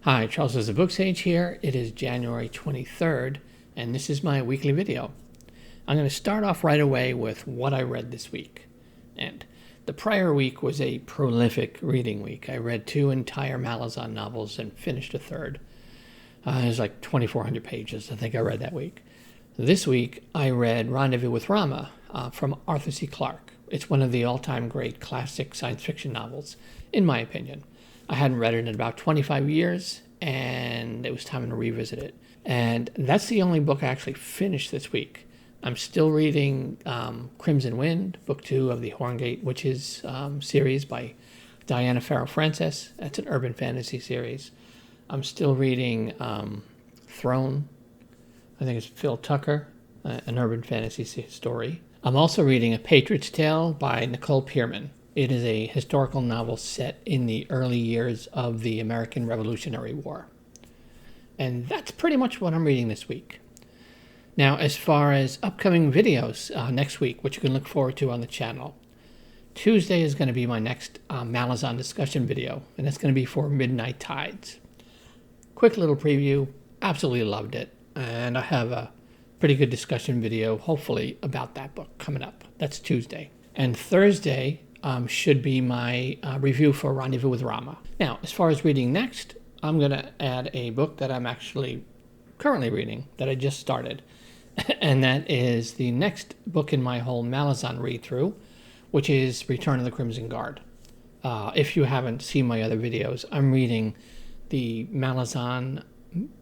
Hi, Charles is SirBookSage here. It is January 23rd, and this is my weekly video. I'm going to start off right away with what I read this week. And the prior week was a prolific reading week. I read 2 entire Malazan novels and finished a third. It was like 2,400 pages, I think I read that week. This week, I read Rendezvous with Rama from Arthur C. Clarke. It's one of the all-time great classic science fiction novels, in my opinion. I hadn't read it in about 25 years, and it was time to revisit it. And that's the only book I actually finished this week. I'm still reading Crimson Wind, Book 2 of the Horngate Witches series by Diana Farrow Francis. That's an urban fantasy series. I'm still reading Throne. I think it's Phil Tucker, an urban fantasy story. I'm also reading A Patriot's Tale by Nicole Pierman. It is a historical novel set in the early years of the American Revolutionary War. And that's pretty much what I'm reading this week. Now, as far as upcoming videos next week, which you can look forward to on the channel, Tuesday is going to be my next Malazan discussion video, and it's going to be for Midnight Tides. Quick little preview, absolutely loved it, and I have a pretty good discussion video, hopefully, about that book coming up. That's Tuesday. And Thursday should be my review for Rendezvous with Rama. Now, as far as reading next, I'm going to add a book that I'm actually currently reading, that I just started. And that is the next book in my whole Malazan read-through, which is Return of the Crimson Guard. If you haven't seen my other videos, I'm reading the Malazan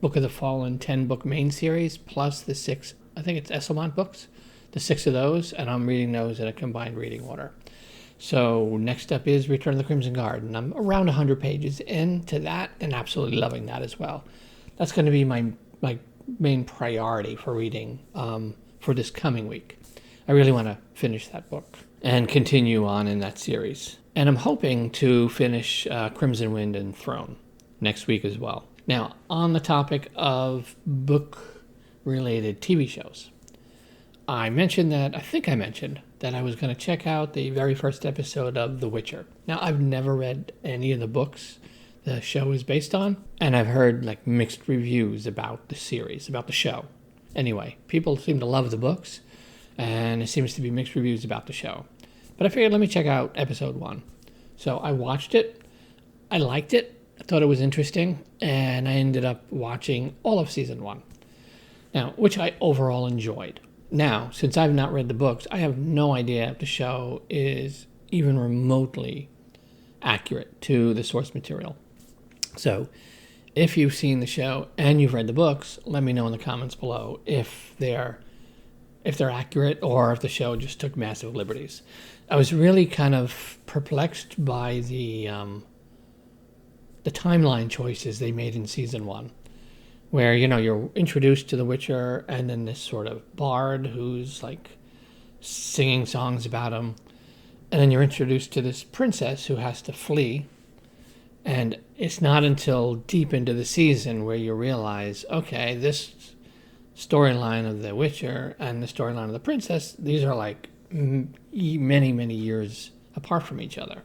Book of the Fallen 10-book main series, plus the 6, I think it's Esselmont books, the 6 of those, and I'm reading those in a combined reading order. So next up is Return of the Crimson Guard, and I'm around 100 pages into that and absolutely loving that as well. That's going to be my main priority for reading for this coming week. I really want to finish that book and continue on in that series. And I'm hoping to finish Crimson Wind and Throne next week as well. Now, on the topic of book-related TV shows, I mentioned that I was going to check out the very first episode of The Witcher. Now, I've never read any of the books the show is based on, and I've heard mixed reviews about the series, about the show. Anyway, people seem to love the books, and there seems to be mixed reviews about the show. But I figured, let me check out episode 1. So I watched it. I liked it. I thought it was interesting, and I ended up watching all of season 1. Now, which I overall enjoyed. Now, since I've not read the books, I have no idea if the show is even remotely accurate to the source material. So, if you've seen the show and you've read the books, let me know in the comments below if they're accurate or if the show just took massive liberties. I was really kind of perplexed by the timeline choices they made in season 1. Where, you're introduced to the Witcher and then this sort of bard who's singing songs about him. And then you're introduced to this princess who has to flee. And it's not until deep into the season where you realize, okay, this storyline of the Witcher and the storyline of the princess, these are many, many years apart from each other.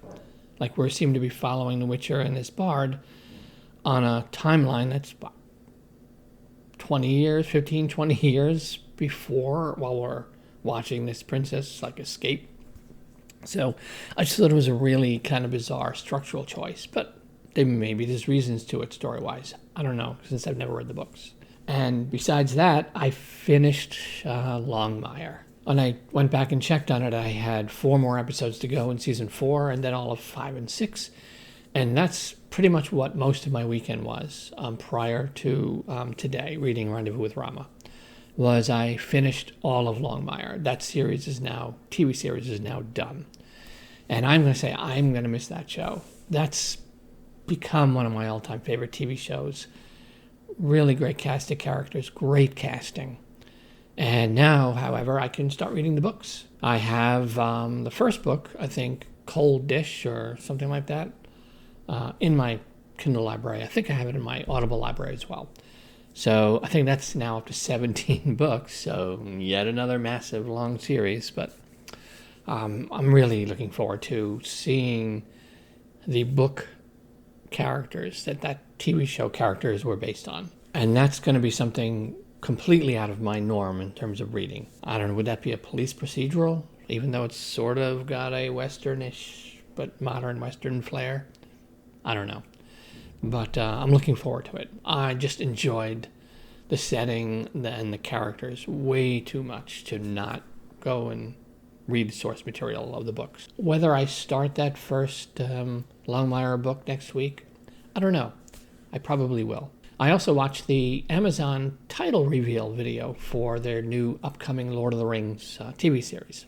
We seem to be following the Witcher and this bard on a timeline that's 20 years before, while we're watching this princess escape. So I just thought it was a really kind of bizarre structural choice, but maybe there's reasons to it story-wise. I don't know, since I've never read the books. And besides that, I finished Longmire. When I went back and checked on it, I had 4 more episodes to go in season 4, and then all of 5 and 6. And that's pretty much what most of my weekend was prior to today, reading Rendezvous with Rama, was I finished all of Longmire. That TV series is now done. And I'm going to say I'm going to miss that show. That's become one of my all-time favorite TV shows. Really great cast of characters, great casting. And now, however, I can start reading the books. I have the first book, I think, Cold Dish or something like that, in my Kindle library. I think I have it in my Audible library as well. So I think that's now up to 17 books, so yet another massive long series. But I'm really looking forward to seeing the book characters that TV show characters were based on. And that's going to be something completely out of my norm in terms of reading. I don't know, would that be a police procedural? Even though it's sort of got a Western-ish, but modern Western flair? I don't know. But I'm looking forward to it. I just enjoyed the setting and the characters way too much to not go and read the source material of the books. Whether I start that first Longmire book next week, I don't know. I probably will. I also watched the Amazon title reveal video for their new upcoming Lord of the Rings TV series.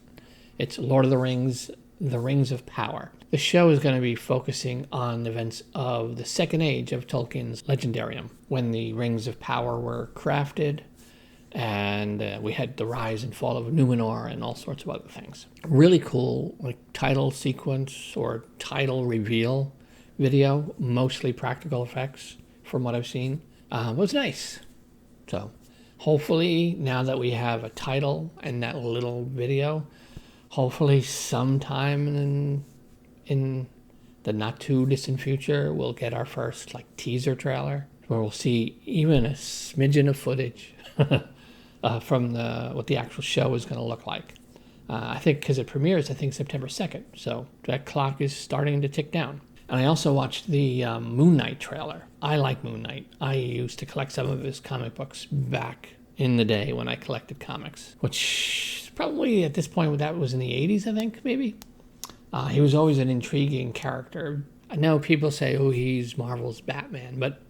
It's Lord of the Rings, The Rings of Power. The show is going to be focusing on events of the Second Age of Tolkien's Legendarium, when the Rings of Power were crafted, and we had the rise and fall of Numenor and all sorts of other things. Really cool title sequence or title reveal video, mostly practical effects from what I've seen. Was nice. So hopefully now that we have a title and that little video, hopefully sometime in the not too distant future, we'll get our first teaser trailer where we'll see even a smidgen of footage from what the actual show is going to look like. I think because it premieres, September 2nd. So that clock is starting to tick down. And I also watched the Moon Knight trailer. I like Moon Knight. I used to collect some of his comic books back in the day when I collected comics, which probably at this point that was in the 80s, I think, maybe. He was always an intriguing character. I know people say, oh, he's Marvel's Batman, but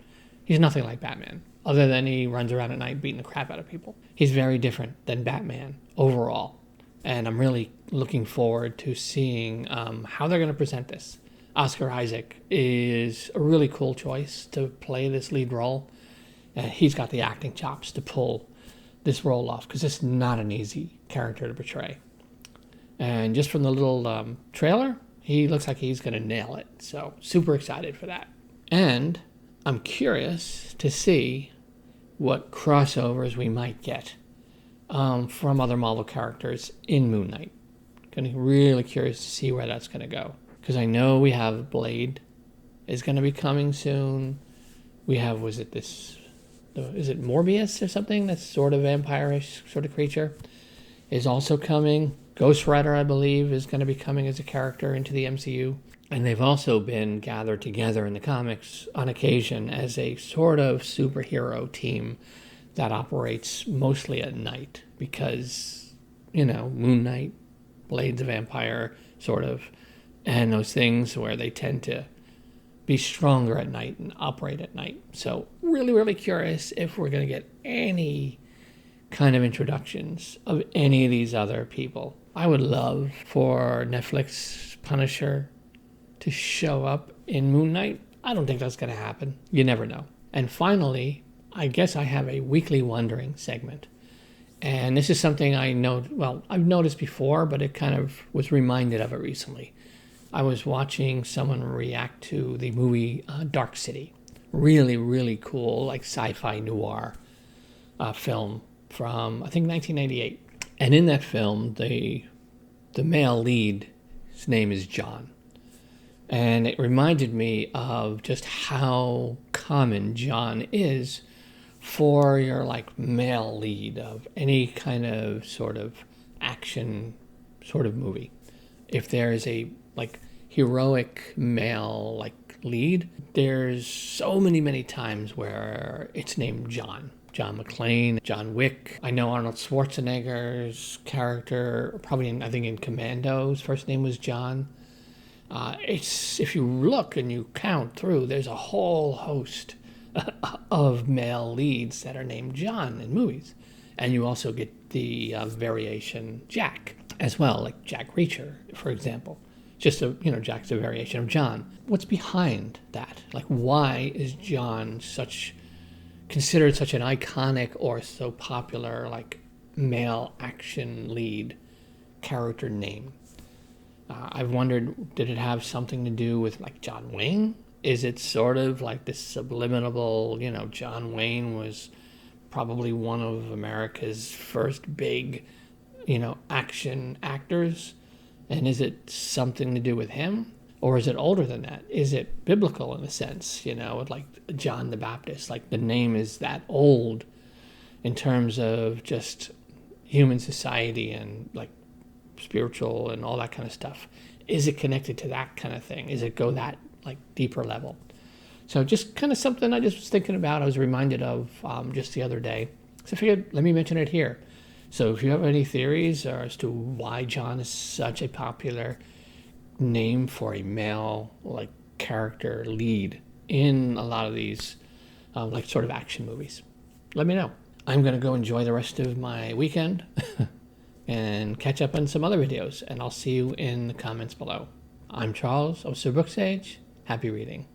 he's nothing like Batman, other than he runs around at night beating the crap out of people. He's very different than Batman overall. And I'm really looking forward to seeing how they're going to present this. Oscar Isaac is a really cool choice to play this lead role. He's got the acting chops to pull this role off, because it's not an easy character to portray. And just from the little trailer, he looks like he's going to nail it. So super excited for that. And I'm curious to see what crossovers we might get from other Marvel characters in Moon Knight. Really curious to see where that's going to go. Because I know we have Blade is going to be coming soon. We have, is it Morbius or something? That's sort of vampire-ish sort of creature is also coming. Ghost Rider, I believe, is going to be coming as a character into the MCU. And they've also been gathered together in the comics on occasion as a sort of superhero team that operates mostly at night because, Moon Knight, Blade's a vampire, sort of, and those things where they tend to be stronger at night and operate at night. So really, really curious if we're going to get any kind of introductions of any of these other people. I would love for Netflix Punisher to show up in Moon Knight. I don't think that's going to happen. You never know. And finally, I guess I have a weekly wondering segment. And this is something I've noticed before, but it kind of was reminded of it recently. I was watching someone react to the movie Dark City. Really, really cool, sci-fi noir film from, I think, 1998. And in that film, the male lead, his name is John. And it reminded me of just how common John is for your male lead of any kind of sort of action sort of movie. If there is a heroic male lead, there's so many times where it's named John McClane, John Wick. I know Arnold Schwarzenegger's character, probably in Commando's first name was John. If you look and you count through, there's a whole host of male leads that are named John in movies. And you also get the variation Jack as well, like Jack Reacher, for example. Just Jack's a variation of John. What's behind that? Why is John considered such an iconic or so popular male action lead character name? I've wondered, did it have something to do with John Wayne? Is it sort of this subliminal, John Wayne was probably one of America's first big, action actors? And is it something to do with him? Or is it older than that? Is it biblical in a sense, like John the Baptist? Like the name is that old in terms of just human society and like spiritual and all that kind of stuff. Is it connected to that kind of thing? Is it go that like deeper level? So just kind of something I just was thinking about. I was reminded of just the other day. So I figured, let me mention it here. So if you have any theories as to why John is such a popular name for a male like character lead in a lot of these like sort of action movies, let me know. I'm going to go enjoy the rest of my weekend and catch up on some other videos, and I'll see you in the comments below. I'm Charles of SirBookSage. Happy reading.